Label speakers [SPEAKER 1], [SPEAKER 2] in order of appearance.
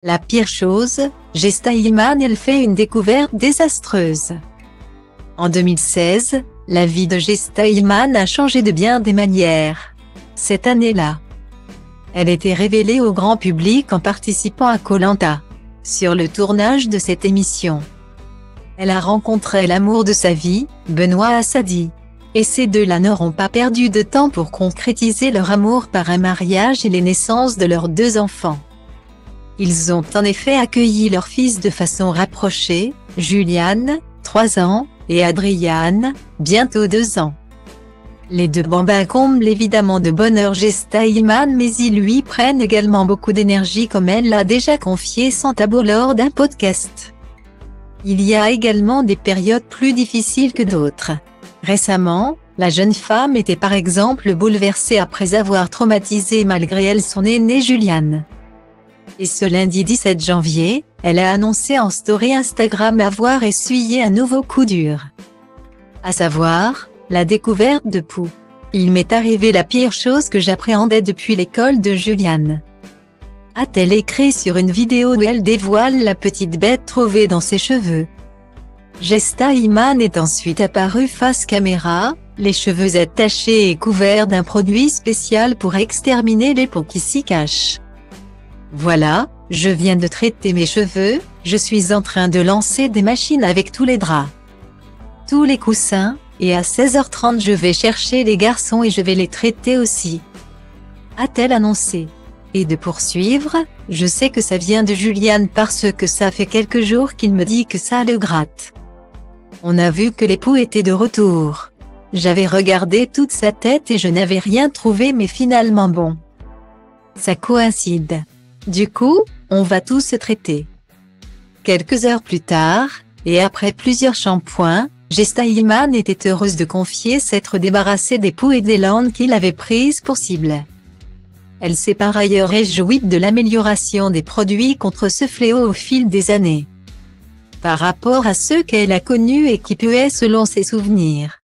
[SPEAKER 1] La pire chose, Gesta Iman elle fait une découverte désastreuse. En 2016, la vie de Gesta Iman a changé de bien des manières. Cette année-là, elle était révélée au grand public en participant à Koh Lanta. Sur le tournage de cette émission, elle a rencontré l'amour de sa vie, Benoît Assadi. Et ces deux-là n'auront pas perdu de temps pour concrétiser leur amour par un mariage et les naissances de leurs deux enfants. Ils ont en effet accueilli leur fils de façon rapprochée, Julian, 3 ans, et Adrian, bientôt 2 ans. Les deux bambins comblent évidemment de bonheur Gesta Iman, mais ils lui prennent également beaucoup d'énergie, comme elle l'a déjà confié sans tabou lors d'un podcast. Il y a également des périodes plus difficiles que d'autres. Récemment, la jeune femme était par exemple bouleversée après avoir traumatisé malgré elle son aîné Julian. Et ce lundi 17 janvier, elle a annoncé en story Instagram avoir essuyé un nouveau coup dur. À savoir, la découverte de poux. Il m'est arrivé la pire chose que j'appréhendais depuis l'école de Julian, a-t-elle écrit sur une vidéo où elle dévoile la petite bête trouvée dans ses cheveux. Gesta Iman est ensuite apparue face caméra, les cheveux attachés et couverts d'un produit spécial pour exterminer les poux qui s'y cachent. Voilà, je viens de traiter mes cheveux, je suis en train de lancer des machines avec tous les draps, tous les coussins, et à 16h30 je vais chercher les garçons et je vais les traiter aussi, a-t-elle annoncé. Et de poursuivre, je sais que ça vient de Julian parce que ça fait quelques jours qu'il me dit que ça le gratte. On a vu que les poux étaient de retour. J'avais regardé toute sa tête et je n'avais rien trouvé, mais finalement bon, ça coïncide. Du coup, on va tous se traiter. Quelques heures plus tard, et après plusieurs shampoings, Gesta Iman était heureuse de confier s'être débarrassée des poux et des landes qu'il avait prises pour cible. Elle s'est par ailleurs réjouie de l'amélioration des produits contre ce fléau au fil des années, par rapport à ceux qu'elle a connus et qui puaient selon ses souvenirs.